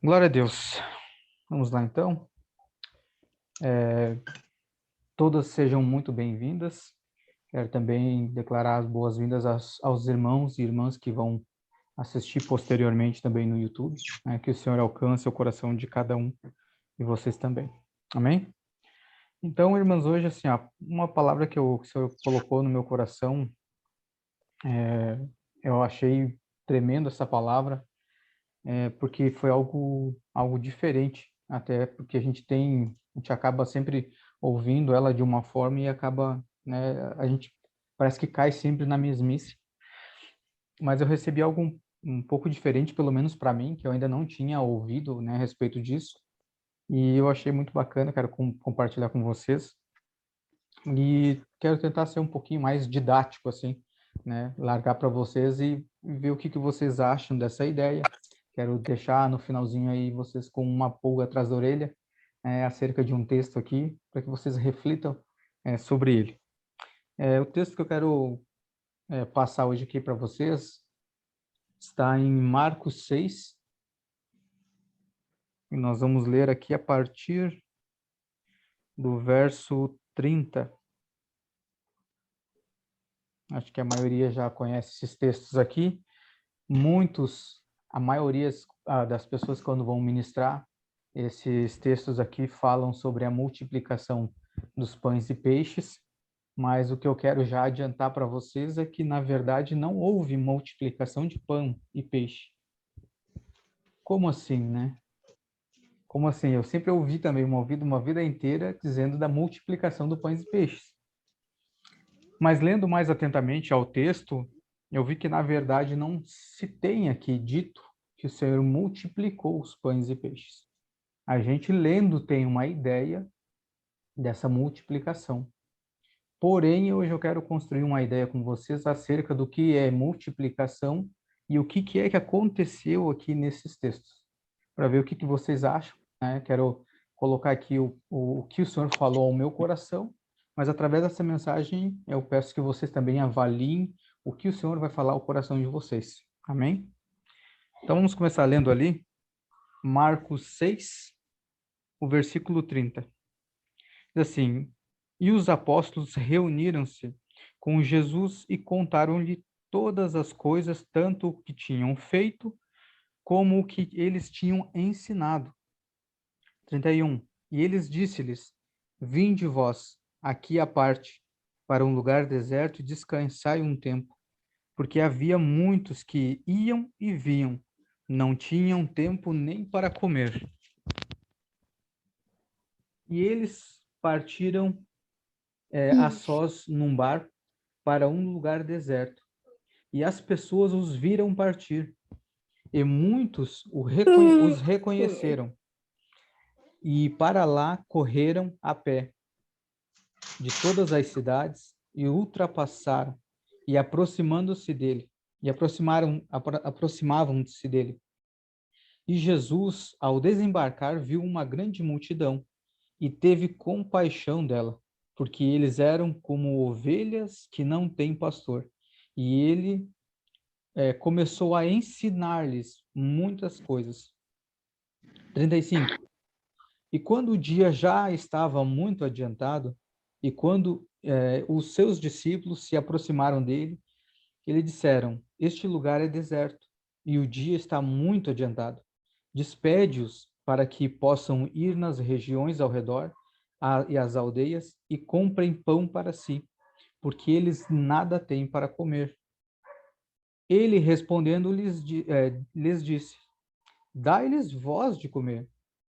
Glória a Deus. Vamos lá, então. Todas sejam muito bem-vindas. Quero também declarar as boas-vindas aos irmãos e irmãs que vão assistir posteriormente também no YouTube, né? Que o Senhor alcance o coração de cada um e vocês também. Amém? Então, irmãs, hoje, assim, uma palavra que o Senhor colocou no meu coração, eu achei tremendo essa palavra, porque foi algo diferente, até porque a gente acaba sempre ouvindo ela de uma forma e acaba, né, a gente parece que cai sempre na mesmice, mas eu recebi algo um pouco diferente, pelo menos para mim, que eu ainda não tinha ouvido, né, a respeito disso, e eu achei muito bacana, quero compartilhar com vocês, e quero tentar ser um pouquinho mais didático, assim, né, largar para vocês e ver o que vocês acham dessa ideia. Quero deixar no finalzinho aí vocês com uma pulga atrás da orelha, acerca de um texto aqui, para que vocês reflitam, sobre ele. O texto que eu quero, passar hoje aqui para vocês está em Marcos 6, e nós vamos ler aqui a partir do verso 30. Acho que a maioria já conhece esses textos aqui. A maioria das pessoas, quando vão ministrar, esses textos aqui falam sobre a multiplicação dos pães e peixes, mas o que eu quero já adiantar para vocês é que, na verdade, não houve multiplicação de pão e peixe. Como assim, né? Como assim? Eu sempre ouvi também, ouvido uma vida inteira dizendo da multiplicação do pães e peixes. Mas lendo mais atentamente ao texto, eu vi que, na verdade, não se tem aqui dito que o Senhor multiplicou os pães e peixes. A gente lendo tem uma ideia dessa multiplicação. Porém, hoje eu quero construir uma ideia com vocês acerca do que é multiplicação e o que é que aconteceu aqui nesses textos, para ver o que vocês acham, né? Quero colocar aqui o que o Senhor falou ao meu coração, mas através dessa mensagem eu peço que vocês também avaliem o que o Senhor vai falar ao coração de vocês. Amém? Então vamos começar lendo ali Marcos 6, o versículo 30. Diz assim: E os apóstolos reuniram-se com Jesus e contaram-lhe todas as coisas, tanto o que tinham feito como o que eles tinham ensinado. 31. E eles disse-lhes: Vinde vós aqui à parte, para um lugar deserto, e descansai um tempo, porque havia muitos que iam e vinham, não tinham tempo nem para comer. E eles partiram a sós num barco para um lugar deserto. E as pessoas os viram partir, e muitos os reconheceram, e para lá correram a pé de todas as cidades e ultrapassaram, e aproximando-se dele, aproximavam-se dele. E Jesus, ao desembarcar, viu uma grande multidão e teve compaixão dela, porque eles eram como ovelhas que não têm pastor. E ele começou a ensinar-lhes muitas coisas. 35. E quando o dia já estava muito adiantado, e quando os seus discípulos se aproximaram dele, eles disseram: Este lugar é deserto, e o dia está muito adiantado. Despede-os para que possam ir nas regiões ao redor e às aldeias e comprem pão para si, porque eles nada têm para comer. Ele respondendo lhes disse: Dai-lhes vós de comer.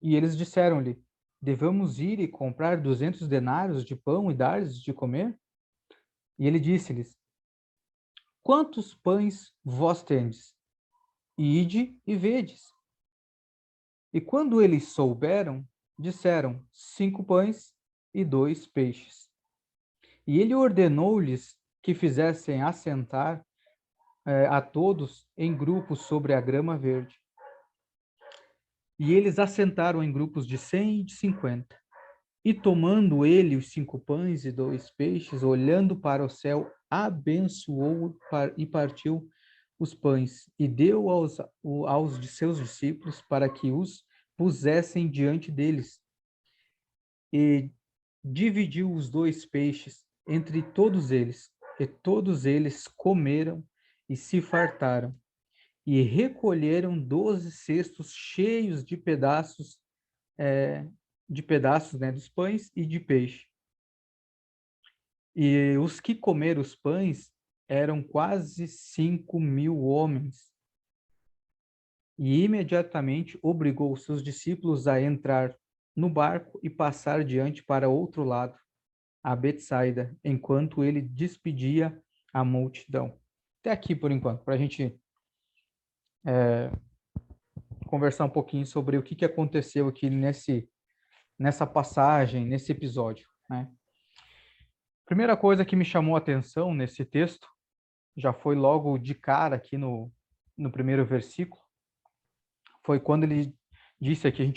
E eles disseram-lhe: Devemos ir e comprar 200 denários de pão e dar-lhes de comer? E ele disse-lhes: Quantos pães vós tendes? Ide e vedes. E quando eles souberam, disseram: 5 pães e 2 peixes. E ele ordenou-lhes que fizessem assentar a todos em grupos sobre a grama verde. E eles assentaram em grupos de 100 e de 50. E tomando ele os 5 pães e 2 peixes, olhando para o céu, abençoou e partiu os pães e deu aos de seus discípulos para que os pusessem diante deles. E dividiu os 2 peixes entre todos eles, e todos eles comeram e se fartaram, e recolheram 12 cestos cheios de pedaços, né, dos pães e de peixe. E os que comeram os pães eram quase 5.000 homens. E imediatamente obrigou os seus discípulos a entrar no barco e passar diante para outro lado, a Betsaida, enquanto ele despedia a multidão. Até aqui, por enquanto, para a gente conversar um pouquinho sobre o que aconteceu aqui nessa passagem, nesse episódio, né? Primeira coisa que me chamou a atenção nesse texto, já foi logo de cara aqui no primeiro versículo, foi quando ele disse aqui,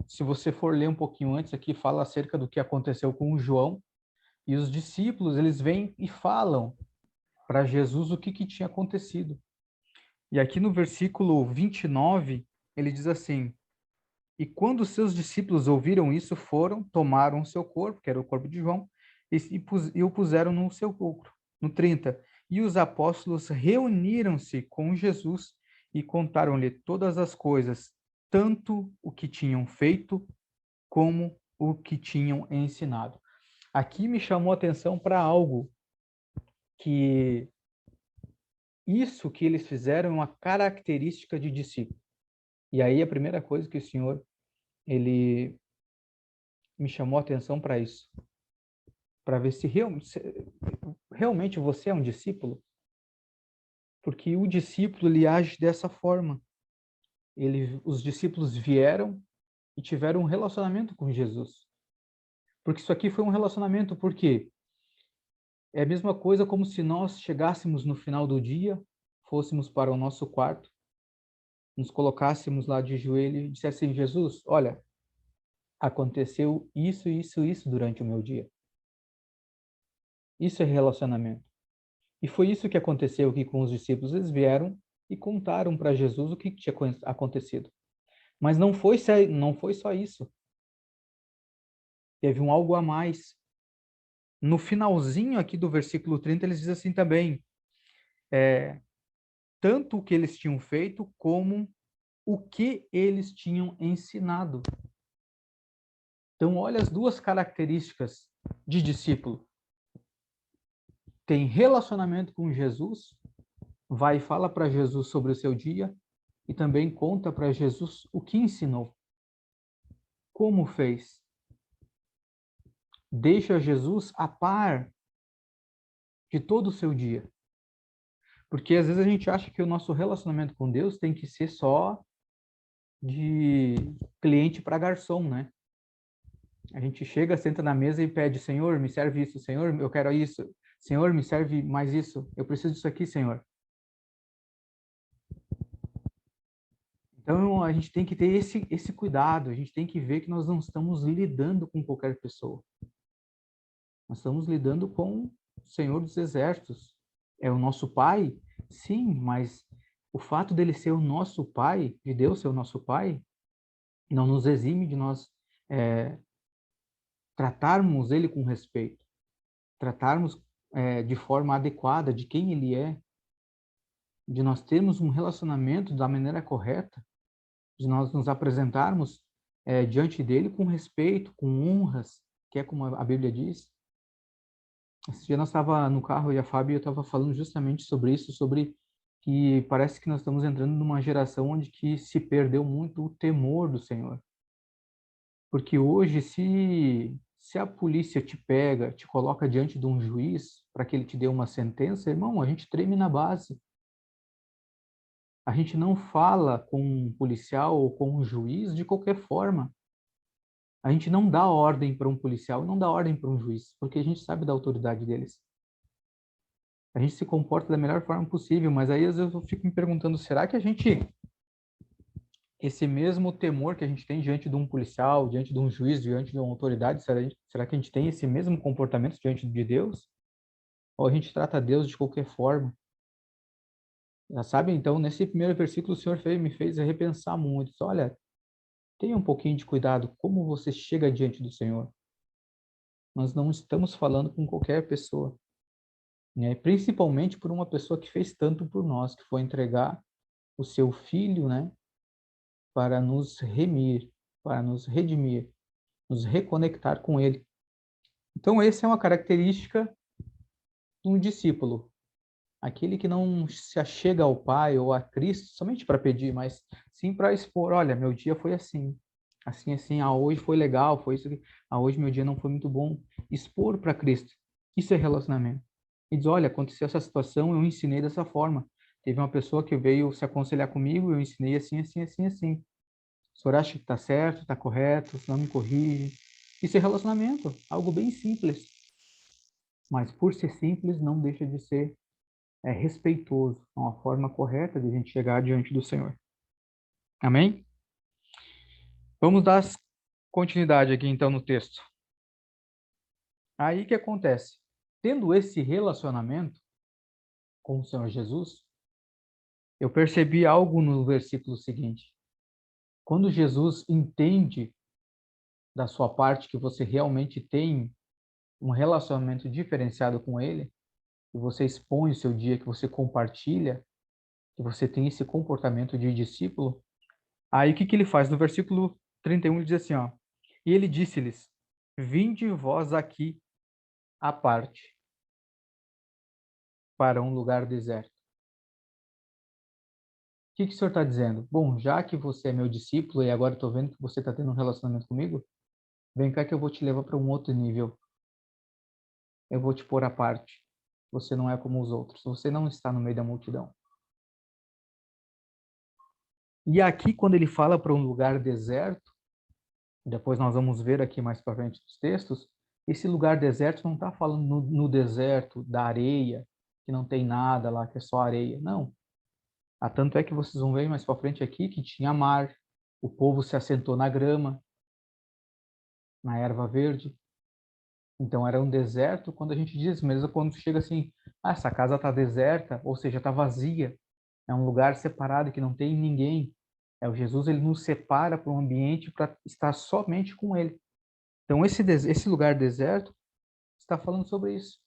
se você for ler um pouquinho antes aqui, fala acerca do que aconteceu com o João, e os discípulos, eles vêm e falam para Jesus o que tinha acontecido. E aqui no versículo 29, ele diz assim: e quando os seus discípulos ouviram isso, foram, tomaram o seu corpo, que era o corpo de João, e o puseram no sepulcro. No 30, e os apóstolos reuniram-se com Jesus e contaram-lhe todas as coisas, tanto o que tinham feito como o que tinham ensinado. Aqui me chamou a atenção para algo que isso que eles fizeram é uma característica de discípulo. E aí a primeira coisa que o Senhor, ele me chamou a atenção para isso, para ver se realmente você é um discípulo, porque o discípulo ele age dessa forma. Os discípulos vieram e tiveram um relacionamento com Jesus. Porque isso aqui foi um relacionamento, porque é a mesma coisa como se nós chegássemos no final do dia, fôssemos para o nosso quarto, nos colocássemos lá de joelho e dissessem: Jesus, olha, aconteceu isso, isso, isso durante o meu dia. Isso é relacionamento. E foi isso que aconteceu aqui com os discípulos. Eles vieram e contaram para Jesus o que tinha acontecido. Mas não foi só isso. Teve um algo a mais. No finalzinho aqui do versículo 30, eles dizem assim também, tanto o que eles tinham feito, como o que eles tinham ensinado. Então, olha as duas características de discípulo. Tem relacionamento com Jesus, vai e fala para Jesus sobre o seu dia, e também conta para Jesus o que ensinou. Como fez. Deixa Jesus a par de todo o seu dia. Porque às vezes a gente acha que o nosso relacionamento com Deus tem que ser só de cliente para garçom, né? A gente chega, senta na mesa e pede: Senhor, me serve isso. Senhor, eu quero isso. Senhor, me serve mais isso. Eu preciso disso aqui, Senhor. Então a gente tem que ter esse cuidado. A gente tem que ver que nós não estamos lidando com qualquer pessoa. Nós estamos lidando com o Senhor dos Exércitos. É o nosso Pai? Sim, mas o fato dele ser o nosso Pai, de Deus ser o nosso Pai, não nos exime de nós tratarmos ele com respeito, tratarmos de forma adequada de quem ele é, de nós termos um relacionamento da maneira correta, de nós nos apresentarmos diante dele com respeito, com honras, que é como a Bíblia diz. Esse dia nós estava no carro e a Fábio e eu estava falando justamente sobre isso, sobre que parece que nós estamos entrando numa geração onde que se perdeu muito o temor do Senhor. Porque hoje, se a polícia te pega, te coloca diante de um juiz para que ele te dê uma sentença, irmão, a gente treme na base. A gente não fala com um policial ou com um juiz de qualquer forma. A gente não dá ordem para um policial, não dá ordem para um juiz, porque a gente sabe da autoridade deles. A gente se comporta da melhor forma possível, mas aí às vezes eu fico me perguntando, será que esse mesmo temor que a gente tem diante de um policial, diante de um juiz, diante de uma autoridade, será que a gente tem esse mesmo comportamento diante de Deus? Ou a gente trata Deus de qualquer forma? Já sabe, então, nesse primeiro versículo, o Senhor me fez repensar muito. Diz, olha, tenha um pouquinho de cuidado como você chega diante do Senhor. Nós não estamos falando com qualquer pessoa, né? Principalmente por uma pessoa que fez tanto por nós, que foi entregar o seu filho, né, para nos remir, para nos redimir, nos reconectar com ele. Então, essa é uma característica de um discípulo, aquele que não se achega ao Pai ou a Cristo somente para pedir, mas sim para expor, olha, meu dia foi assim, assim, assim, hoje foi legal, foi isso aqui, hoje meu dia não foi muito bom. Expor para Cristo, isso é relacionamento. E diz, olha, aconteceu essa situação, eu ensinei dessa forma. Teve uma pessoa que veio se aconselhar comigo, eu ensinei assim, assim, assim, assim. O senhor acha que está certo, está correto, não me corrige. Isso é relacionamento, algo bem simples. Mas por ser simples, não deixa de ser respeitoso, é uma forma correta de a gente chegar diante do Senhor. Amém? Vamos dar continuidade aqui então no texto. Aí o que acontece? Tendo esse relacionamento com o Senhor Jesus, eu percebi algo no versículo seguinte. Quando Jesus entende da sua parte que você realmente tem um relacionamento diferenciado com ele, que você expõe o seu dia, que você compartilha, que você tem esse comportamento de discípulo, aí o que ele faz? No versículo 31 ele diz assim, ó, e ele disse-lhes, vinde vós aqui à parte, para um lugar deserto. O que o senhor está dizendo? Bom, já que você é meu discípulo e agora estou vendo que você está tendo um relacionamento comigo, vem cá que eu vou te levar para um outro nível. Eu vou te pôr à parte. Você não é como os outros. Você não está no meio da multidão. E aqui, quando ele fala para um lugar deserto, depois nós vamos ver aqui mais para frente nos textos, esse lugar deserto não está falando no deserto da areia, que não tem nada lá, que é só areia. Não. Tanto é que vocês vão ver mais para frente aqui que tinha mar, o povo se assentou na grama, na erva verde. Então era um deserto quando a gente diz, mesmo quando chega assim, essa casa está deserta, ou seja, está vazia. É um lugar separado que não tem ninguém. É o Jesus, ele nos separa para um ambiente para estar somente com ele. Então esse lugar deserto está falando sobre isso.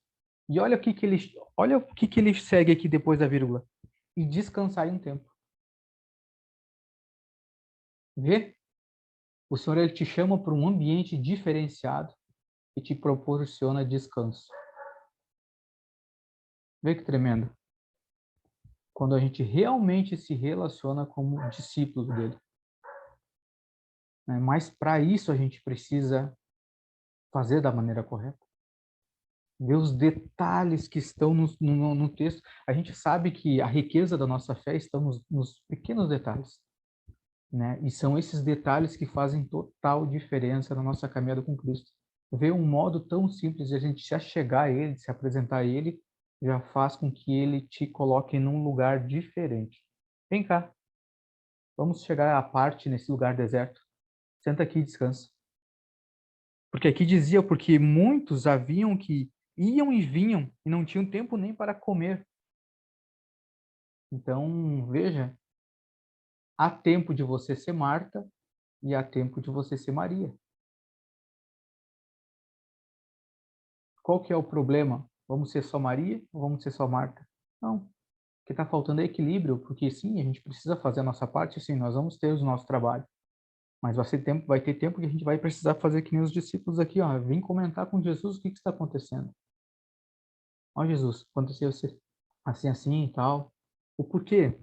E olha o que ele segue aqui depois da vírgula. E descansar em um tempo. Vê? O Senhor ele te chama para um ambiente diferenciado e te proporciona descanso. Vê que tremendo. Quando a gente realmente se relaciona como discípulo dele. Né? Mas para isso a gente precisa fazer da maneira correta. Ver os detalhes que estão no texto. A gente sabe que a riqueza da nossa fé está nos pequenos detalhes. Né? E são esses detalhes que fazem total diferença na nossa caminhada com Cristo. Ver um modo tão simples de a gente se achegar a Ele, de se apresentar a Ele, já faz com que Ele te coloque num lugar diferente. Vem cá, vamos chegar à parte nesse lugar deserto. Senta aqui e descansa. Porque aqui dizia, porque muitos haviam que iam e vinham e não tinham tempo nem para comer. Então, veja, há tempo de você ser Marta e há tempo de você ser Maria. Qual que é o problema? Vamos ser só Maria ou vamos ser só Marta? Não. O que está faltando é equilíbrio, porque sim, a gente precisa fazer a nossa parte, sim, nós vamos ter o nosso trabalho. Mas vai ter tempo que a gente vai precisar fazer que nem os discípulos aqui, ó, vim comentar com Jesus o que está acontecendo. Ó Jesus, aconteceu assim, assim e tal. O porquê?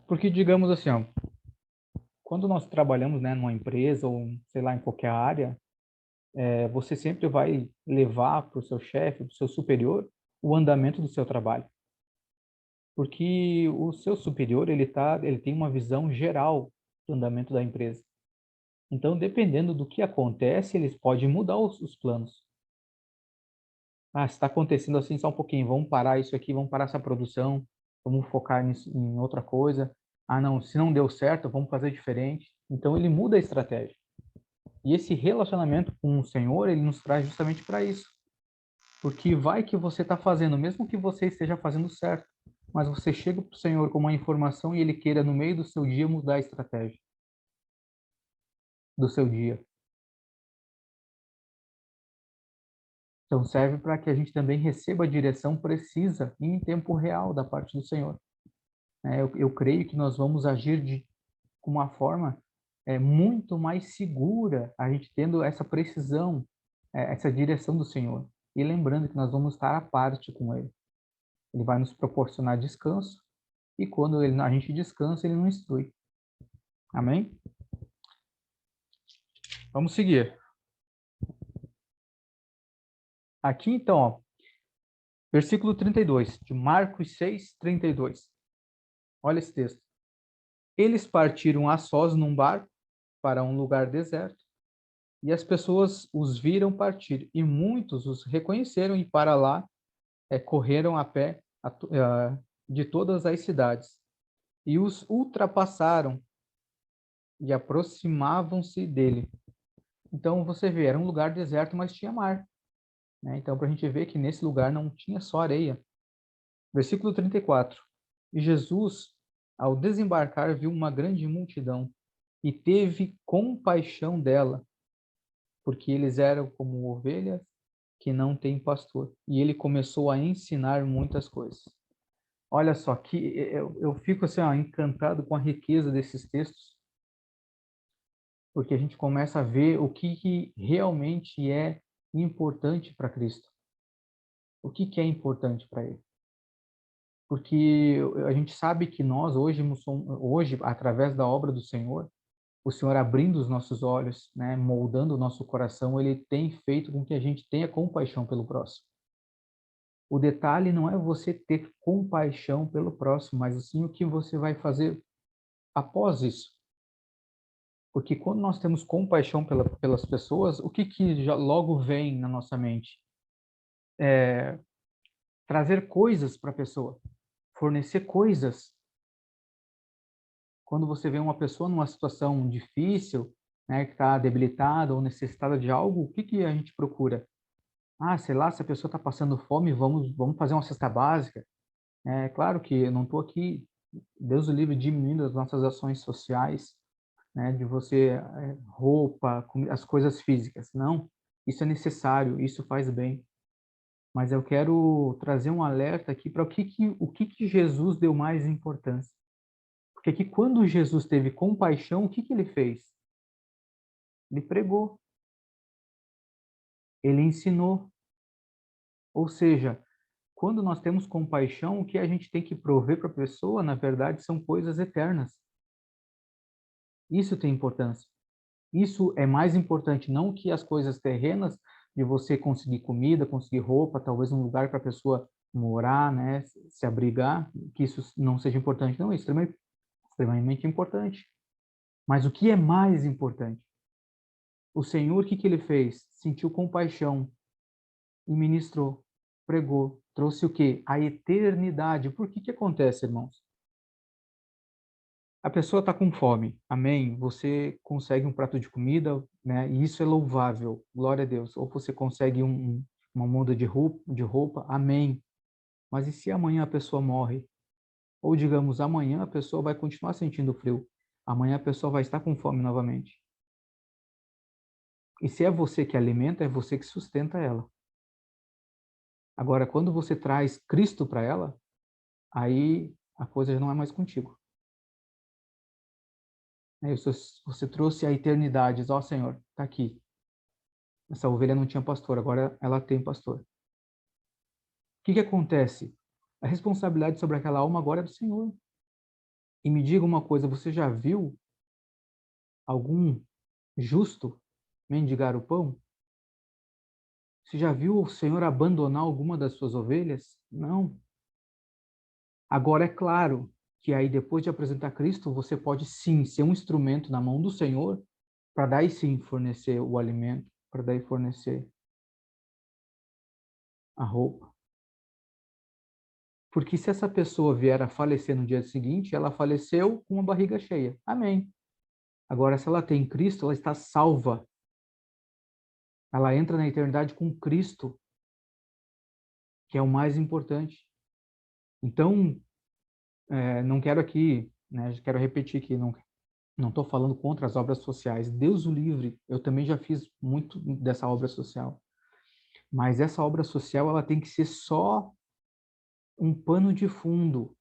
Porque, digamos assim, ó, quando nós trabalhamos, né, numa empresa ou, sei lá, em qualquer área, você sempre vai levar para o seu chefe, para o seu superior, o andamento do seu trabalho. Porque o seu superior, ele tem uma visão geral do andamento da empresa. Então, dependendo do que acontece, eles podem mudar os planos. Está acontecendo assim só um pouquinho, vamos parar isso aqui, vamos parar essa produção, vamos focar em outra coisa. Não, se não deu certo, vamos fazer diferente. Então, ele muda a estratégia. E esse relacionamento com o Senhor, ele nos traz justamente para isso. Porque vai que você está fazendo, mesmo que você esteja fazendo certo, mas você chega para o Senhor com uma informação e Ele queira, no meio do seu dia, mudar a estratégia do seu dia. Então, serve para que a gente também receba a direção precisa e em tempo real da parte do Senhor. Eu creio que nós vamos agir de uma forma muito mais segura, a gente tendo essa precisão, essa direção do Senhor. E lembrando que nós vamos estar à parte com Ele. Ele vai nos proporcionar descanso, e quando a gente descansa, Ele nos instrui. Amém? Vamos seguir. Aqui, então, ó, versículo 32, de Marcos 6, 32. Olha esse texto. Eles partiram a sós num barco para um lugar deserto, e as pessoas os viram partir, e muitos os reconheceram e para lá correram a pé de todas as cidades, e os ultrapassaram e aproximavam-se dele. Então você vê, era um lugar deserto, mas tinha mar, né? Então para a gente ver que nesse lugar não tinha só areia. Versículo 34. E Jesus, ao desembarcar, viu uma grande multidão e teve compaixão dela, porque eles eram como ovelhas que não têm pastor. E ele começou a ensinar muitas coisas. Olha só, que eu fico assim, ó, encantado com a riqueza desses textos, porque a gente começa a ver o que realmente é importante para Cristo. O que é importante para Ele. Porque a gente sabe que nós, hoje, através da obra do Senhor, o Senhor abrindo os nossos olhos, né, moldando o nosso coração, Ele tem feito com que a gente tenha compaixão pelo próximo. O detalhe não é você ter compaixão pelo próximo, mas sim o que você vai fazer após isso. Porque quando nós temos compaixão pelas pessoas, o que já logo vem na nossa mente? Trazer coisas para a pessoa, fornecer coisas. Quando você vê uma pessoa numa situação difícil, né, que está debilitada ou necessitada de algo, o que a gente procura? Ah, sei lá, se a pessoa está passando fome, vamos fazer uma cesta básica. É claro que eu não estou aqui, Deus o livre, diminuindo as nossas ações sociais, né, de você roupa, as coisas físicas. Não, isso é necessário, isso faz bem. Mas eu quero trazer um alerta aqui para o que Jesus deu mais importância. Porque aqui, quando Jesus teve compaixão, o que ele fez? Ele pregou, ele ensinou. Ou seja, quando nós temos compaixão, o que a gente tem que prover para a pessoa, na verdade, são coisas eternas. Isso tem importância. Isso é mais importante, não que as coisas terrenas, de você conseguir comida, conseguir roupa, talvez um lugar para a pessoa morar, né, se abrigar, que isso não seja importante. Não, é extremamente importante. Mas o que é mais importante? O Senhor, o que ele fez? Sentiu compaixão e ministrou, pregou, trouxe o quê? A eternidade. Por que acontece, irmãos? A pessoa está com fome, amém? Você consegue um prato de comida, né? E isso é louvável, glória a Deus. Ou você consegue uma muda de roupa, amém. Mas e se amanhã a pessoa morre? Ou digamos, amanhã a pessoa vai continuar sentindo frio. Amanhã a pessoa vai estar com fome novamente. E se é você que alimenta, é você que sustenta ela. Agora, quando você traz Cristo para ela, aí a coisa já não é mais contigo. Você trouxe a eternidade, ó Senhor, está aqui. Essa ovelha não tinha pastor, agora ela tem pastor. O que acontece? A responsabilidade sobre aquela alma agora é do Senhor. E me diga uma coisa, você já viu algum justo mendigar o pão? Você já viu o Senhor abandonar alguma das suas ovelhas? Não. Agora, é claro que aí, depois de apresentar Cristo, você pode sim ser um instrumento na mão do Senhor para daí sim fornecer o alimento, para daí fornecer a roupa. Porque se essa pessoa vier a falecer no dia seguinte, ela faleceu com uma barriga cheia. Amém. Agora, se ela tem Cristo, ela está salva. Ela entra na eternidade com Cristo, que é o mais importante. Então, não quero aqui, né, quero repetir que não estou falando contra as obras sociais. Deus o livre, eu também já fiz muito dessa obra social. Mas essa obra social, ela tem que ser só um pano de fundo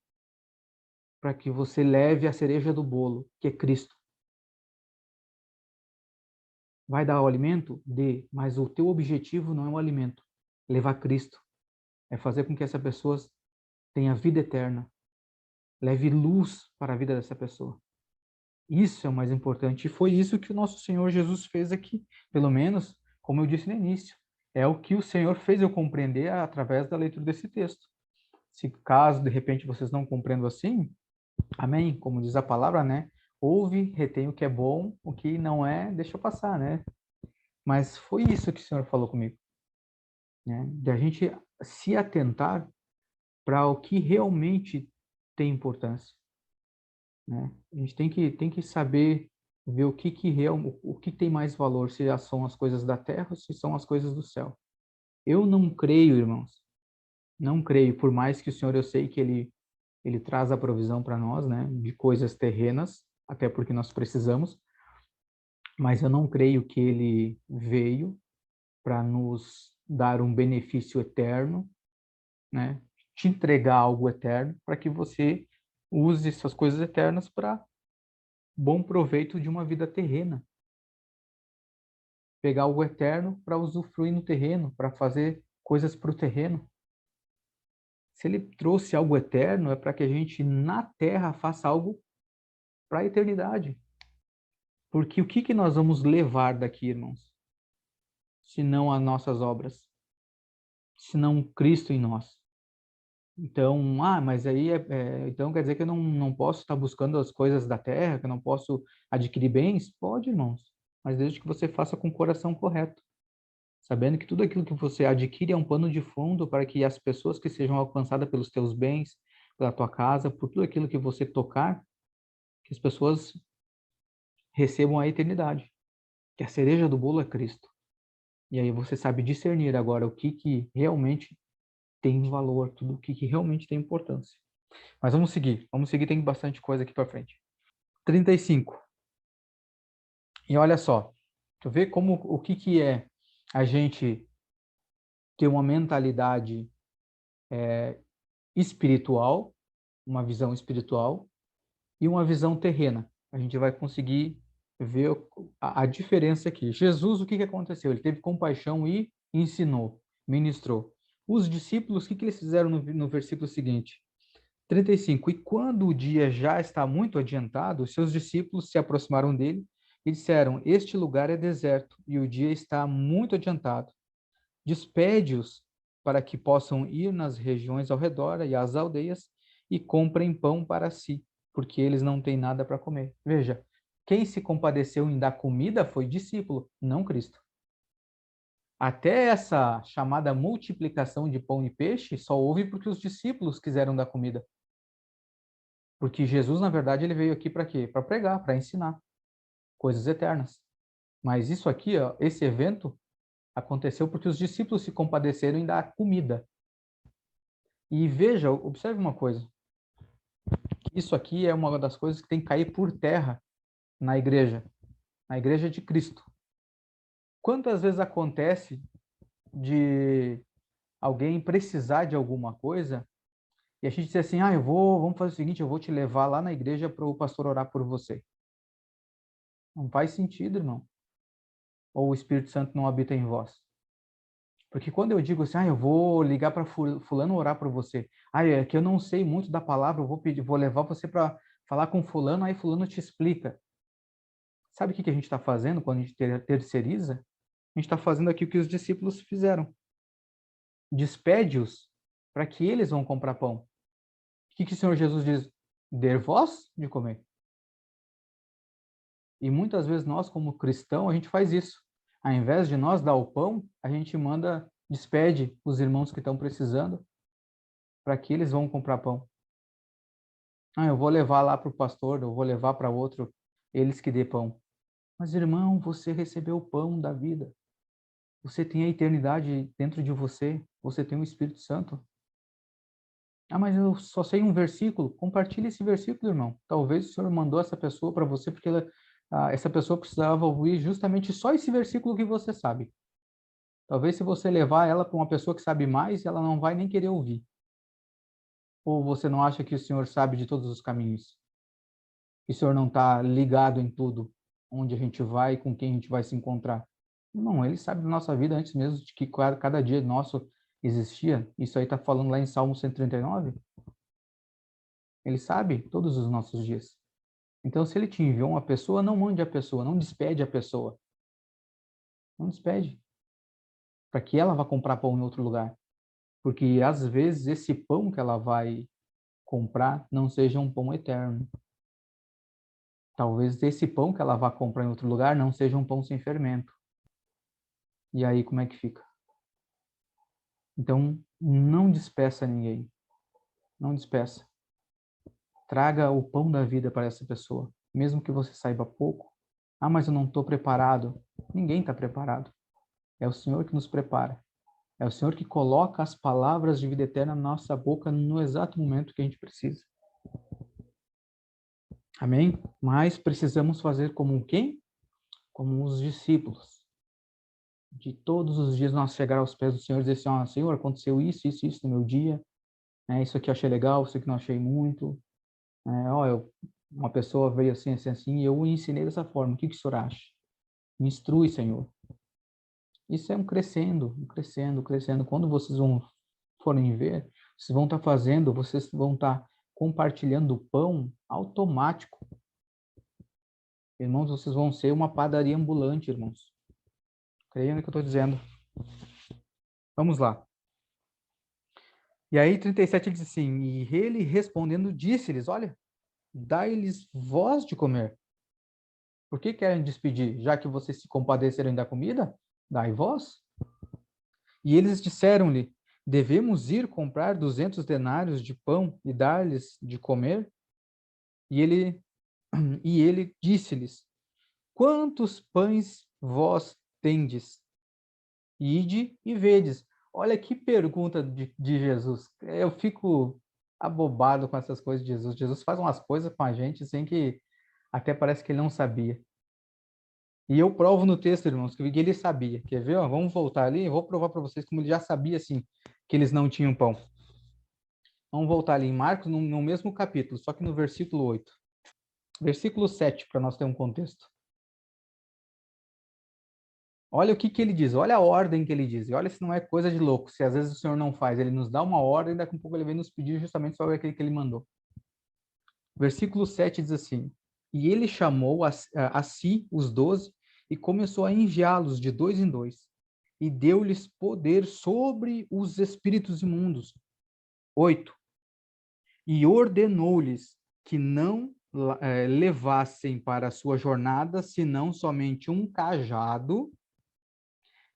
para que você leve a cereja do bolo, que é Cristo. Vai dar o alimento? Dê, mas o teu objetivo não é o alimento. Levar Cristo. É fazer com que essa pessoa tenha vida eterna. Leve luz para a vida dessa pessoa. Isso é o mais importante. E foi isso que o nosso Senhor Jesus fez aqui. Pelo menos, como eu disse no início. É o que o Senhor fez eu compreender através da leitura desse texto. Se caso, de repente, vocês não compreendam assim, amém, como diz a palavra, né? Ouve, retém o que é bom, o que não é, deixa passar, né? Mas foi isso que o Senhor falou comigo, né? De a gente se atentar para o que realmente tem importância, né? A gente tem que saber ver o que tem mais valor, se são as coisas da terra ou se são as coisas do céu. Eu não creio, irmãos, não creio, por mais que o Senhor, eu sei que ele traz a provisão para nós, né, de coisas terrenas, até porque nós precisamos, mas eu não creio que ele veio para nos dar um benefício eterno, né, te entregar algo eterno para que você use essas coisas eternas para bom proveito de uma vida terrena. Pegar algo eterno para usufruir no terreno, para fazer coisas para o terreno. Se ele trouxe algo eterno, é para que a gente na terra faça algo para a eternidade. Porque o que nós vamos levar daqui, irmãos? Se não as nossas obras, se não Cristo em nós. Então, mas aí então quer dizer que eu não posso estar buscando as coisas da terra, que eu não posso adquirir bens? Pode, irmãos, mas desde que você faça com o coração correto, sabendo que tudo aquilo que você adquire é um pano de fundo para que as pessoas que sejam alcançadas pelos teus bens, pela tua casa, por tudo aquilo que você tocar, que as pessoas recebam a eternidade, que a cereja do bolo é Cristo. E aí você sabe discernir agora o que realmente tem valor, tudo o que realmente tem importância. Mas vamos seguir, tem bastante coisa aqui para frente. 35. E olha só, tu vê como o que é a gente ter uma mentalidade espiritual, uma visão espiritual e uma visão terrena. A gente vai conseguir ver a diferença aqui. Jesus, o que aconteceu? Ele teve compaixão e ensinou, ministrou. Os discípulos, o que eles fizeram no versículo seguinte? 35. E quando o dia já está muito adiantado, seus discípulos se aproximaram dele e disseram: Este lugar é deserto e o dia está muito adiantado. Despede-os para que possam ir nas regiões ao redor e às aldeias e comprem pão para si, porque eles não têm nada para comer. Veja, quem se compadeceu em dar comida foi discípulo, não Cristo. Até essa chamada multiplicação de pão e peixe só houve porque os discípulos quiseram dar comida. Porque Jesus, na verdade, ele veio aqui para quê? Para pregar, para ensinar coisas eternas. Mas isso aqui, ó, esse evento aconteceu porque os discípulos se compadeceram em dar comida. E veja, observe uma coisa. Isso aqui é uma das coisas que tem que cair por terra na igreja de Cristo. Quantas vezes acontece de alguém precisar de alguma coisa e a gente diz assim, vamos fazer o seguinte, eu vou te levar lá na igreja para o pastor orar por você. Não faz sentido, irmão. Ou o Espírito Santo não habita em vós. Porque quando eu digo assim, eu vou ligar para fulano orar por você. É que eu não sei muito da palavra, eu vou levar você para falar com fulano, aí fulano te explica. Sabe o que a gente está fazendo quando a gente terceiriza? A gente está fazendo aqui o que os discípulos fizeram. Despede-os para que eles vão comprar pão. O que o Senhor Jesus diz? Der vós de comer. E muitas vezes nós, como cristãos, a gente faz isso. Ao invés de nós dar o pão, a gente despede os irmãos que estão precisando para que eles vão comprar pão. Eu vou levar lá para o pastor, eu vou levar para outro, eles que dê pão. Mas, irmão, você recebeu o pão da vida. Você tem a eternidade dentro de você. Você tem o Espírito Santo. Ah, mas eu só sei um versículo. Compartilhe esse versículo, irmão. Talvez o Senhor mandou essa pessoa para você porque essa pessoa precisava ouvir justamente só esse versículo que você sabe. Talvez se você levar ela para uma pessoa que sabe mais, ela não vai nem querer ouvir. Ou você não acha que o Senhor sabe de todos os caminhos? Que o Senhor não está ligado em tudo, onde a gente vai e com quem a gente vai se encontrar? Não, Ele sabe da nossa vida antes mesmo de que cada dia nosso existia. Isso aí está falando lá em Salmo 139. Ele sabe todos os nossos dias. Então, se Ele te enviou uma pessoa, não mande a pessoa, não despede a pessoa. Não despede. Para que ela vá comprar pão em outro lugar. Porque, às vezes, esse pão que ela vai comprar não seja um pão eterno. Talvez esse pão que ela vá comprar em outro lugar não seja um pão sem fermento. E aí, como é que fica? Então, não despeça ninguém. Não despeça. Traga o pão da vida para essa pessoa. Mesmo que você saiba pouco. Ah, mas eu não estou preparado. Ninguém está preparado. É o Senhor que nos prepara. É o Senhor que coloca as palavras de vida eterna na nossa boca no exato momento que a gente precisa. Amém? Mas precisamos fazer como quem? Como os discípulos. De todos os dias nós chegar aos pés do Senhor e dizer assim, ó, Senhor, aconteceu isso no meu dia, né? Isso aqui eu achei legal, isso aqui não achei muito, uma pessoa veio assim, e eu o ensinei dessa forma, o que que o Senhor acha? Me instrui, Senhor. Isso é um crescendo. Quando vocês forem ver, vocês vão estar fazendo, vocês vão estar compartilhando o pão automático. Irmãos, vocês vão ser uma padaria ambulante, irmãos. Creia no que eu estou dizendo. Vamos lá. E aí, 37, ele diz assim, e ele respondendo disse-lhes, olha, dai-lhes voz de comer. Por que querem despedir? Já que vocês se compadeceram da comida, dai voz. E eles disseram-lhe, devemos ir comprar 200 denários de pão e dar-lhes de comer? E ele disse-lhes, quantos pães vós tendes? Ide e vedes. Olha que pergunta de Jesus. Eu fico abobado com essas coisas de Jesus. Jesus faz umas coisas com a gente assim que até parece que ele não sabia. E eu provo no texto, irmãos, que ele sabia. Quer ver? Ó, vamos voltar ali, eu vou provar para vocês como ele já sabia, assim, que eles não tinham pão. Vamos voltar ali em Marcos, no mesmo capítulo, só que no versículo 8. Versículo 7, para nós ter um contexto. Olha o que ele diz, olha a ordem que ele diz. E olha se não é coisa de louco, se às vezes o Senhor não faz, ele nos dá uma ordem, daqui a pouco ele vem nos pedir justamente só aquele que ele mandou. Versículo 7 diz assim, e ele chamou a si os 12 e começou a enviá-los de dois em dois, e deu-lhes poder sobre os espíritos imundos. 8. E ordenou-lhes que não levassem para a sua jornada senão somente um cajado,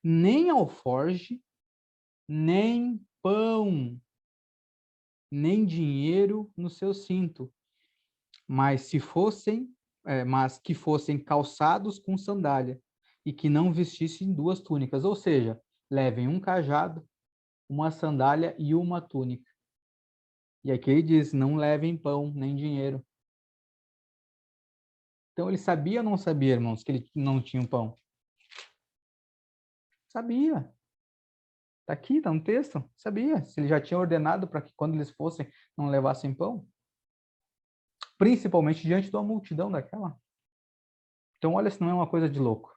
nem alforge, nem pão, nem dinheiro no seu cinto, mas que fossem calçados com sandália e que não vestissem duas túnicas, ou seja, levem um cajado, uma sandália e uma túnica. E aqui ele diz, não levem pão nem dinheiro. Então ele sabia ou não sabia, irmãos, que ele não tinha pão? Sabia. Está aqui, está no texto. Sabia. Se ele já tinha ordenado para que quando eles fossem, não levassem pão. Principalmente diante de uma multidão daquela. Então olha se não é uma coisa de louco.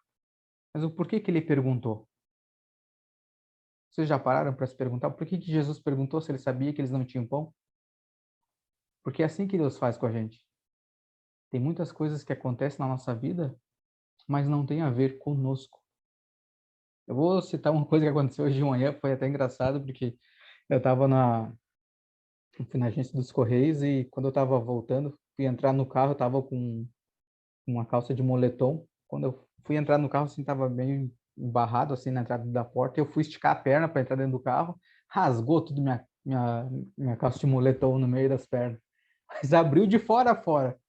Mas o porquê que ele perguntou? Vocês já pararam para se perguntar por que Jesus perguntou se ele sabia que eles não tinham pão? Porque é assim que Deus faz com a gente. Tem muitas coisas que acontecem na nossa vida, mas não tem a ver conosco. Eu vou citar uma coisa que aconteceu hoje de manhã, foi até engraçado, porque eu estava fui na agência dos Correios e quando eu estava voltando, fui entrar no carro, eu estava com uma calça de moletom. Quando eu fui entrar no carro, assim, estava bem embarrado, assim, na entrada da porta, eu fui esticar a perna para entrar dentro do carro, rasgou tudo minha calça de moletom no meio das pernas. Mas abriu de fora a fora.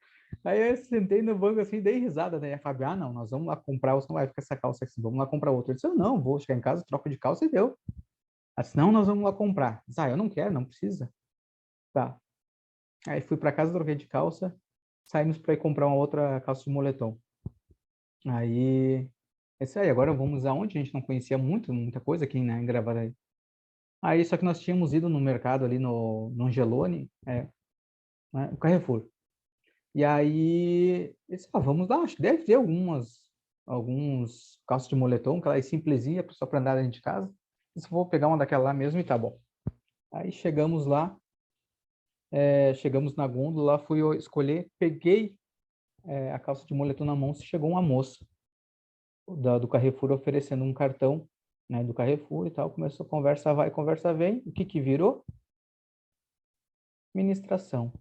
Aí eu sentei no banco assim, dei risada, né? E a Fábio, não, nós vamos lá comprar, você não vai ficar essa calça assim, vamos lá comprar outra. Eu disse, eu não, vou chegar em casa, troco de calça e deu. Assim, não, nós vamos lá comprar. Eu disse, eu não quero, não precisa. Tá. Aí fui para casa, troquei de calça, saímos para ir comprar uma outra calça de moletom. Aí, é isso aí, agora vamos aonde? A gente não conhecia muita coisa aqui, né, em Gravataí. Aí, só que nós tínhamos ido no mercado ali no Angelone, né, o Carrefour. E aí, eu disse, vamos lá, acho que deve ter alguns calças de moletom, aquela simplesinha, só para andar dentro de casa. Eu vou pegar uma daquela lá mesmo e tá bom. Aí chegamos lá, chegamos na gôndola, fui eu escolher, peguei a calça de moletom na mão, chegou uma moça do Carrefour oferecendo um cartão, né, do Carrefour e tal, começou a conversa vai, conversa vem, o que que virou? Ministração.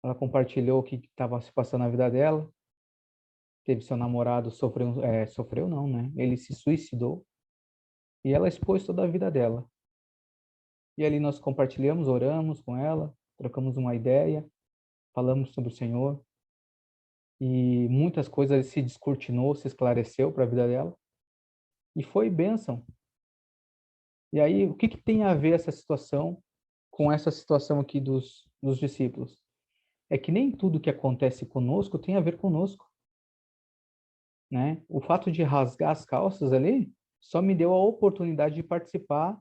Ela compartilhou o que estava se passando na vida dela, teve seu namorado, sofreu não, né? Ele se suicidou e ela expôs toda a vida dela. E ali nós compartilhamos, oramos com ela, trocamos uma ideia, falamos sobre o Senhor e muitas coisas se descortinou, se esclareceu para a vida dela e foi bênção. E aí, o que que tem a ver essa situação com essa situação aqui dos discípulos? É que nem tudo que acontece conosco tem a ver conosco, né? O fato de rasgar as calças ali só me deu a oportunidade de participar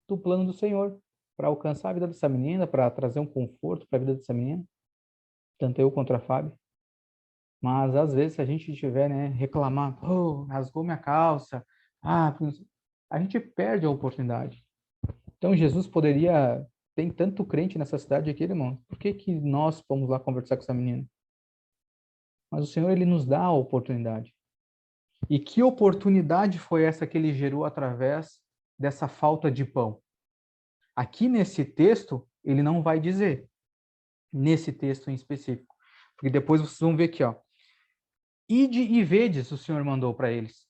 do plano do Senhor, para alcançar a vida dessa menina, para trazer um conforto para a vida dessa menina, tanto eu quanto a Fábio. Mas às vezes, se a gente tiver, né, reclamar, rasgou minha calça, a gente perde a oportunidade. Então Jesus poderia, tem tanto crente nessa cidade aqui, irmão, por que que nós fomos lá conversar com essa menina? Mas o Senhor, ele nos dá a oportunidade. E que oportunidade foi essa que ele gerou através dessa falta de pão? Aqui nesse texto, ele não vai dizer, nesse texto em específico. Porque depois vocês vão ver aqui, ó. Ide e vedes, o Senhor mandou para eles.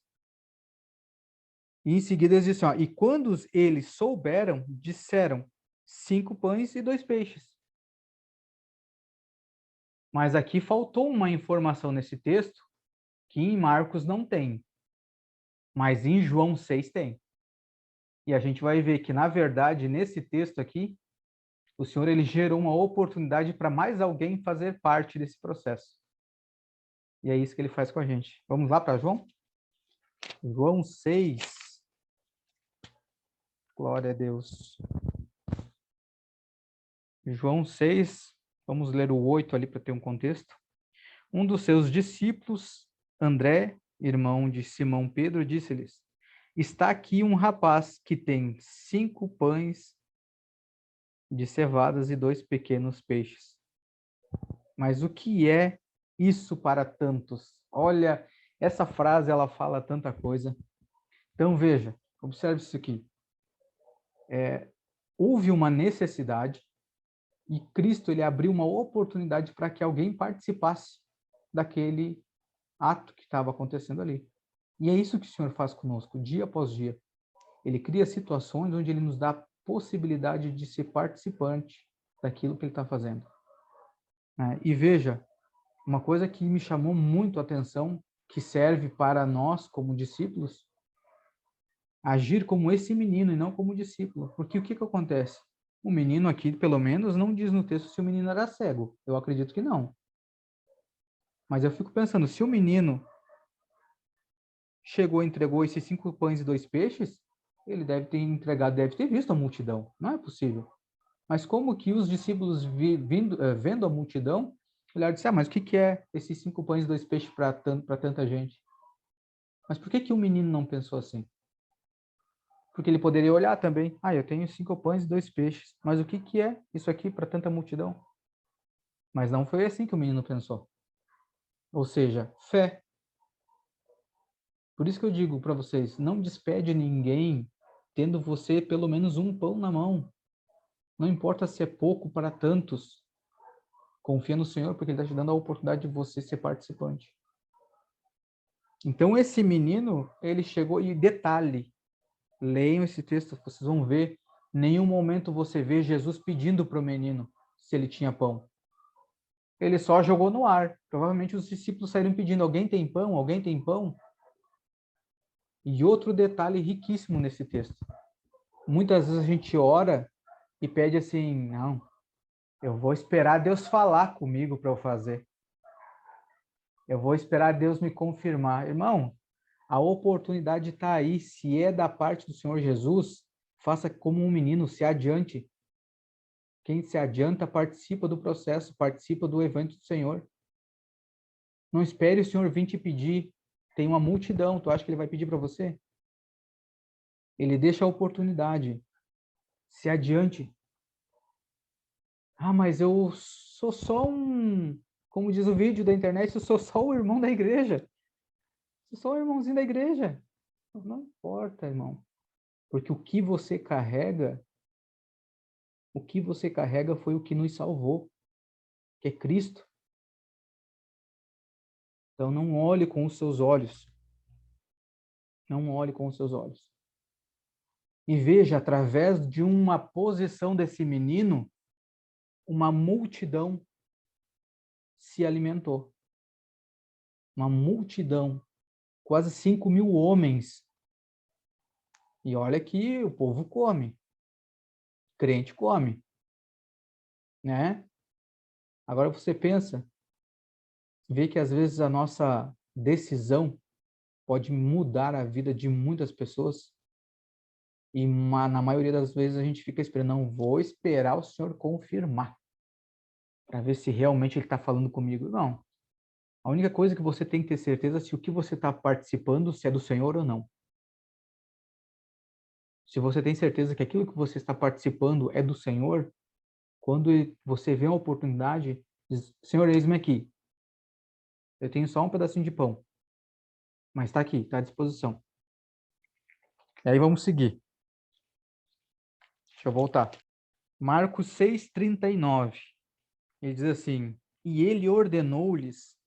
E em seguida eles dizem, ó, e quando eles souberam, disseram, 5 pães e 2 peixes. Mas aqui faltou uma informação nesse texto que em Marcos não tem, mas em João 6 tem. E a gente vai ver que, na verdade, nesse texto aqui, o Senhor ele gerou uma oportunidade para mais alguém fazer parte desse processo. E é isso que ele faz com a gente. Vamos lá para João? João 6. Glória a Deus. João 6, vamos ler o 8 ali para ter um contexto. Um dos seus discípulos, André, irmão de Simão Pedro, disse-lhes, está aqui um rapaz que tem 5 pães de cevadas e 2 pequenos peixes. Mas o que é isso para tantos? Olha, essa frase ela fala tanta coisa. Então veja, observe isso aqui. Houve uma necessidade e Cristo ele abriu uma oportunidade para que alguém participasse daquele ato que estava acontecendo ali. E é isso que o Senhor faz conosco, dia após dia. Ele cria situações onde ele nos dá a possibilidade de ser participante daquilo que ele está fazendo. E veja, uma coisa que me chamou muito a atenção, que serve para nós como discípulos, agir como esse menino e não como discípulo. Porque o que que acontece? O menino aqui, pelo menos, não diz no texto se o menino era cego. Eu acredito que não. Mas eu fico pensando, se o menino chegou e entregou esses 5 pães e 2 peixes, ele deve ter entregado, deve ter visto a multidão. Não é possível. Mas como que os discípulos, vendo a multidão, olharam e disseram, mas o que que é esses 5 pães e 2 peixes para tanta gente? Mas por que que o menino não pensou assim? Porque ele poderia olhar também, eu tenho 5 pães e 2 peixes, mas o que que é isso aqui para tanta multidão? Mas não foi assim que o menino pensou. Ou seja, fé. Por isso que eu digo para vocês, não despede ninguém tendo você pelo menos um pão na mão. Não importa se é pouco para tantos. Confia no Senhor, porque Ele está te dando a oportunidade de você ser participante. Então, esse menino, ele chegou, e detalhe, leiam esse texto, vocês vão ver, em nenhum momento você vê Jesus pedindo para o menino se ele tinha pão. Ele só jogou no ar. Provavelmente os discípulos saíram pedindo, alguém tem pão? Alguém tem pão? E outro detalhe riquíssimo nesse texto. Muitas vezes a gente ora e pede assim, não, eu vou esperar Deus falar comigo para eu fazer. Eu vou esperar Deus me confirmar. Irmão, a oportunidade está aí. Se é da parte do Senhor Jesus, faça como um menino, se adiante. Quem se adianta participa do processo, participa do evento do Senhor. Não espere o Senhor vir te pedir. Tem uma multidão, tu acha que ele vai pedir para você? Ele deixa a oportunidade. Se adiante. Ah, mas eu sou só um, como diz o vídeo da internet, eu sou só o irmão da igreja. Sou só o irmãozinho da igreja. Não importa, irmão. Porque o que você carrega foi o que nos salvou, que é Cristo. Então não olhe com os seus olhos. Não olhe com os seus olhos. E veja, através de uma posição desse menino, uma multidão se alimentou. Uma multidão. Quase 5.000 homens. E olha que o povo come. Crente come. Né? Agora você pensa, vê que às vezes a nossa decisão pode mudar a vida de muitas pessoas. E na maioria das vezes a gente fica esperando, não vou esperar o Senhor confirmar para ver se realmente Ele está falando comigo. Não. A única coisa que você tem que ter certeza é se o que você está participando, se é do Senhor ou não. Se você tem certeza que aquilo que você está participando é do Senhor, quando você vê uma oportunidade, diz, Senhor, eis-me aqui. Eu tenho só um pedacinho de pão, mas está aqui, está à disposição. E aí vamos seguir. Deixa eu voltar. Marcos 6:39. Ele diz assim, e ele ordenou-lhes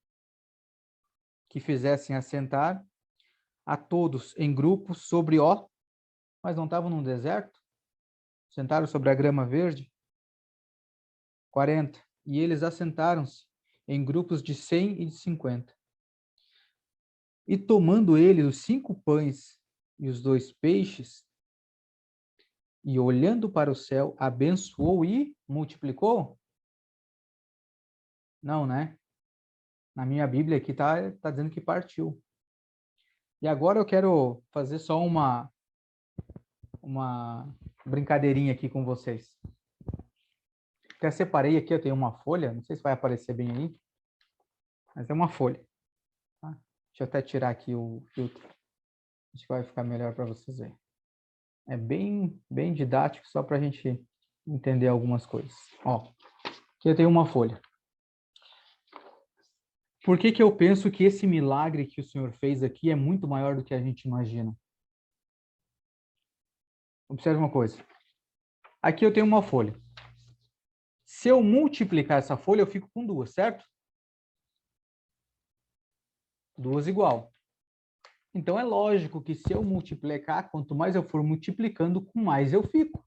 que fizessem assentar a todos em grupos sobre mas não estavam num deserto? Sentaram sobre a grama verde? 40. E eles assentaram-se em grupos de 100 e de 50. E tomando ele os 5 pães e os 2 peixes, e olhando para o céu, abençoou e multiplicou? Não, né? Na minha Bíblia aqui tá dizendo que partiu. E agora eu quero fazer só uma brincadeirinha aqui com vocês. Até separei aqui, eu tenho uma folha, não sei se vai aparecer bem aí, mas é uma folha. Tá? Deixa eu até tirar aqui o filtro. Acho que vai ficar melhor para vocês verem. É bem didático, só para a gente entender algumas coisas. Ó, aqui eu tenho uma folha. Por que eu penso que esse milagre que o Senhor fez aqui é muito maior do que a gente imagina? Observe uma coisa. Aqui eu tenho uma folha. Se eu multiplicar essa folha, eu fico com 2, certo? 2 igual. Então é lógico que se eu multiplicar, quanto mais eu for multiplicando, com mais eu fico.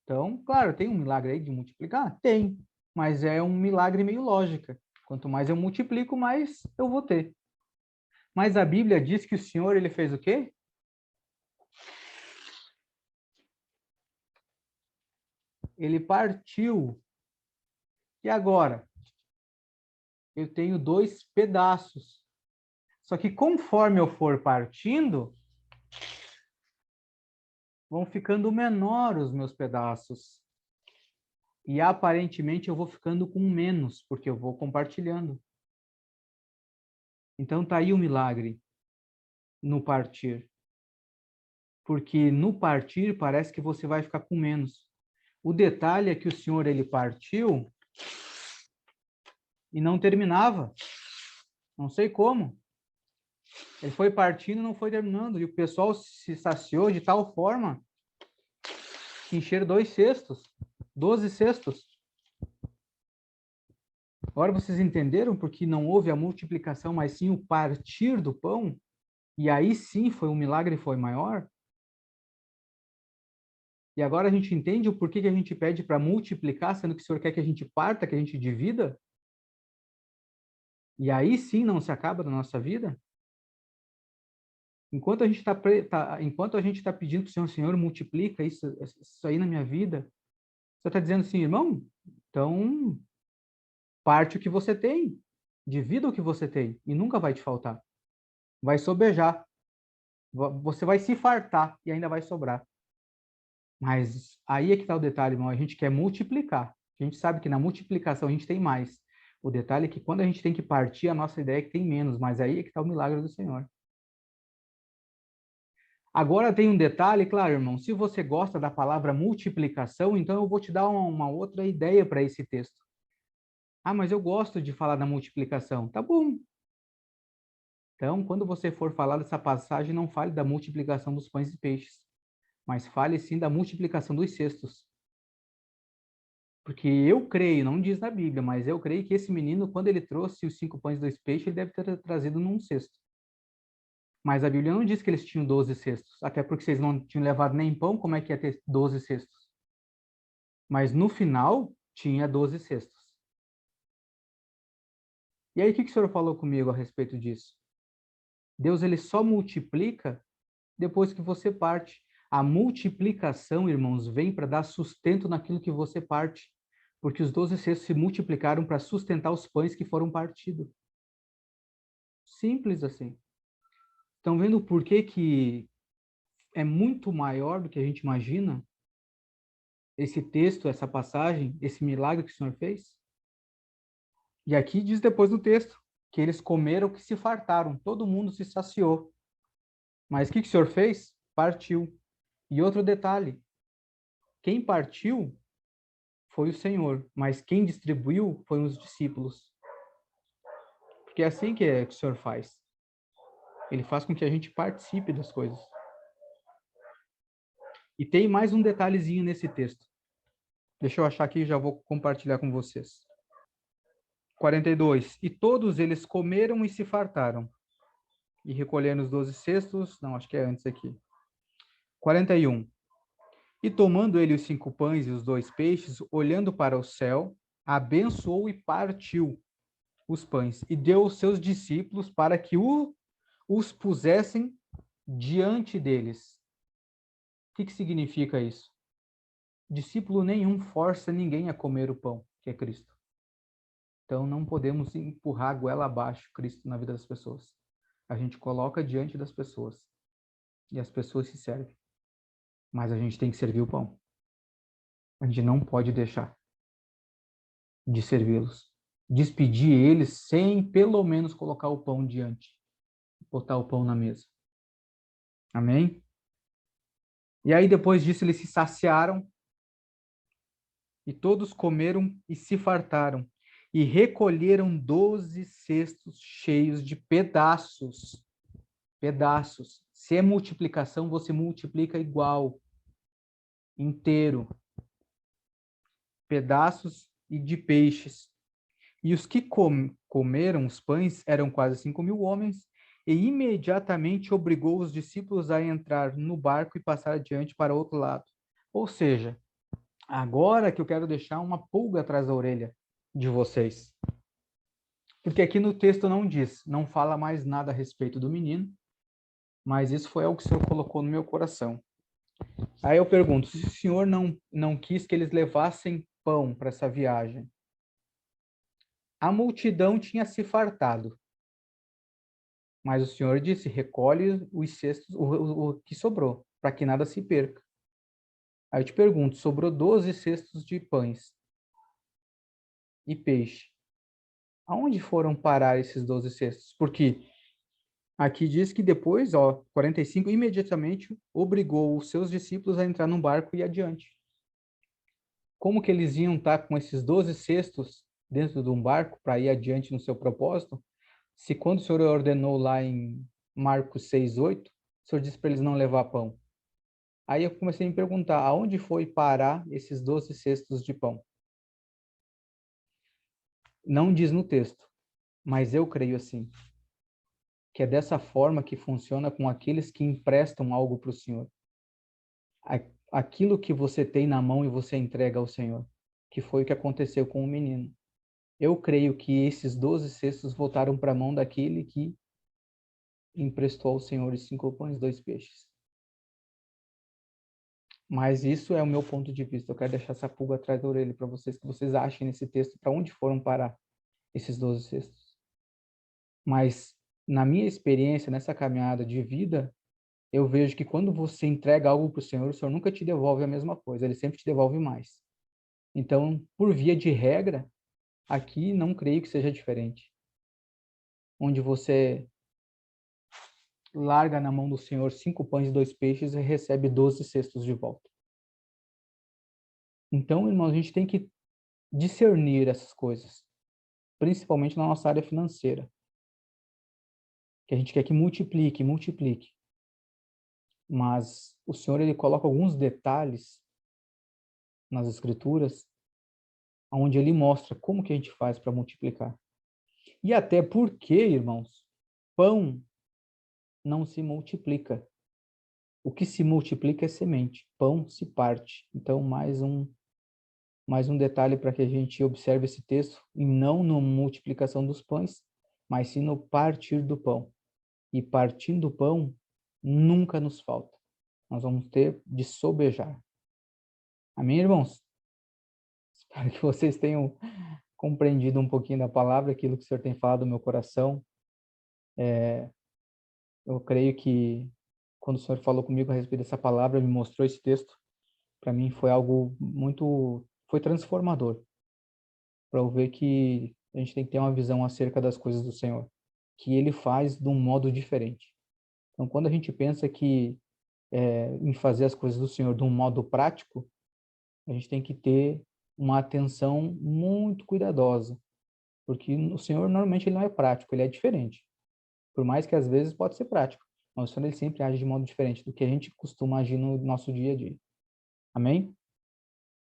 Então, claro, tem um milagre aí de multiplicar? Tem. Mas é um milagre meio lógica. Quanto mais eu multiplico, mais eu vou ter. Mas a Bíblia diz que o Senhor, ele fez o quê? Ele partiu. E agora? Eu tenho 2 pedaços. Só que conforme eu for partindo, vão ficando menor os meus pedaços. E aparentemente eu vou ficando com menos, porque eu vou compartilhando. Então tá aí o milagre no partir. Porque no partir parece que você vai ficar com menos. O detalhe é que o Senhor ele partiu e não terminava. Não sei como. Ele foi partindo e não foi terminando. E o pessoal se saciou de tal forma que encheram 2 cestos, 12 cestos. Agora vocês entenderam porque não houve a multiplicação, mas sim o partir do pão? E aí sim foi um milagre, foi maior? E agora a gente entende o porquê que a gente pede para multiplicar, sendo que o Senhor quer que a gente parta, que a gente divida? E aí sim não se acaba da nossa vida? Enquanto a gente tá pedindo para o Senhor, multiplica isso aí na minha vida, você está dizendo assim, irmão, então parte o que você tem, divida o que você tem, e nunca vai te faltar. Vai sobejar, você vai se fartar e ainda vai sobrar. Mas aí é que está o detalhe, irmão, a gente quer multiplicar. A gente sabe que na multiplicação a gente tem mais. O detalhe é que quando a gente tem que partir, a nossa ideia é que tem menos, mas aí é que está o milagre do Senhor. Agora tem um detalhe, claro, irmão, se você gosta da palavra multiplicação, então eu vou te dar uma outra ideia para esse texto. Ah, mas eu gosto de falar da multiplicação. Tá bom. Então, quando você for falar dessa passagem, não fale da multiplicação dos pães e peixes, mas fale sim da multiplicação dos cestos. Porque eu creio, não diz na Bíblia, mas eu creio que esse menino, quando ele trouxe os 5 pães e 2 peixes, ele deve ter trazido num cesto. Mas a Bíblia não diz que eles tinham 12 cestos, até porque vocês não tinham levado nem pão, como é que ia ter 12 cestos? Mas no final, tinha 12 cestos. E aí, o que o senhor falou comigo a respeito disso? Deus, ele só multiplica depois que você parte. A multiplicação, irmãos, vem para dar sustento naquilo que você parte. Porque os 12 cestos se multiplicaram para sustentar os pães que foram partidos. Simples assim. Estão vendo por que que é muito maior do que a gente imagina? Esse texto, essa passagem, esse milagre que o Senhor fez? E aqui diz depois do texto que eles comeram que se fartaram, todo mundo se saciou. Mas o que o Senhor fez? Partiu. E outro detalhe, quem partiu foi o Senhor, mas quem distribuiu foram os discípulos. Porque é assim que o Senhor faz. Ele faz com que a gente participe das coisas. E tem mais um detalhezinho nesse texto. Deixa eu achar aqui e já vou compartilhar com vocês. 42. E todos eles comeram e se fartaram. E recolheram os 12 cestos. Não, acho que é antes aqui. 41. E tomando ele os 5 pães e os 2 peixes, olhando para o céu, abençoou e partiu os pães. E deu aos seus discípulos para que os pusessem diante deles. O que significa isso? Discípulo nenhum força ninguém a comer o pão, que é Cristo. Então não podemos empurrar a goela abaixo Cristo na vida das pessoas. A gente coloca diante das pessoas e as pessoas se servem. Mas a gente tem que servir o pão. A gente não pode deixar de servi-los. Despedir eles sem pelo menos colocar o pão diante, botar o pão na mesa. Amém? E aí depois disso eles se saciaram e todos comeram e se fartaram e recolheram 12 cestos cheios de pedaços. Pedaços. Se é multiplicação, você multiplica igual, inteiro. Pedaços e de peixes. E os que comeram os pães eram quase 5.000 homens, e imediatamente obrigou os discípulos a entrar no barco e passar adiante para outro lado. Ou seja, agora que eu quero deixar uma pulga atrás da orelha de vocês. Porque aqui no texto não diz, não fala mais nada a respeito do menino, mas isso foi algo que o Senhor colocou no meu coração. Aí eu pergunto, se o Senhor não quis que eles levassem pão para essa viagem, a multidão tinha se fartado, mas o Senhor disse, recolhe os cestos, o que sobrou, para que nada se perca. Aí eu te pergunto, sobrou 12 cestos de pães e peixe. Aonde foram parar esses 12 cestos? Porque aqui diz que depois, 45, imediatamente obrigou os seus discípulos a entrar num barco e ir adiante. Como que eles iam estar com esses 12 cestos dentro de um barco para ir adiante no seu propósito? Se quando o Senhor ordenou lá em Marcos 6:8, o Senhor disse para eles não levar pão. Aí eu comecei a me perguntar, aonde foi parar esses 12 cestos de pão? Não diz no texto, mas eu creio assim, que é dessa forma que funciona com aqueles que emprestam algo para o Senhor. Aquilo que você tem na mão e você entrega ao Senhor, que foi o que aconteceu com o menino. Eu creio que esses 12 cestos voltaram para a mão daquele que emprestou ao Senhor os 5 pães e 2 peixes. Mas isso é o meu ponto de vista. Eu quero deixar essa pulga atrás da orelha para vocês, que vocês achem nesse texto para onde foram parar esses 12 cestos. Mas, na minha experiência, nessa caminhada de vida, eu vejo que quando você entrega algo para o Senhor nunca te devolve a mesma coisa, Ele sempre te devolve mais. Então, por via de regra, aqui não creio que seja diferente. Onde você larga na mão do Senhor 5 pães e 2 peixes e recebe 12 cestos de volta. Então, irmãos, a gente tem que discernir essas coisas, principalmente na nossa área financeira, que a gente quer que multiplique, multiplique. Mas o Senhor, ele coloca alguns detalhes nas Escrituras, onde ele mostra como que a gente faz para multiplicar. E até porque, irmãos, pão não se multiplica. O que se multiplica é semente. Pão se parte. Então, mais um detalhe para que a gente observe esse texto, e não na multiplicação dos pães, mas sim no partir do pão. E partindo do pão, nunca nos falta. Nós vamos ter de sobejar. Amém, irmãos? Espero que vocês tenham compreendido um pouquinho da palavra, aquilo que o Senhor tem falado no meu coração. Eu creio que quando o Senhor falou comigo a respeito dessa palavra, me mostrou esse texto, para mim foi algo foi transformador, para eu ver que a gente tem que ter uma visão acerca das coisas do Senhor, que Ele faz de um modo diferente. Então, quando a gente pensa que em fazer as coisas do Senhor de um modo prático, a gente tem que ter uma atenção muito cuidadosa, porque o Senhor normalmente ele não é prático, ele é diferente. Por mais que às vezes pode ser prático, mas o Senhor ele sempre age de modo diferente do que a gente costuma agir no nosso dia a dia. Amém?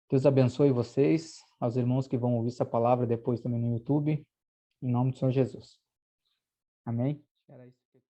Deus abençoe vocês, aos irmãos que vão ouvir essa palavra depois também no YouTube, em nome do Senhor Jesus. Amém? Era isso que eu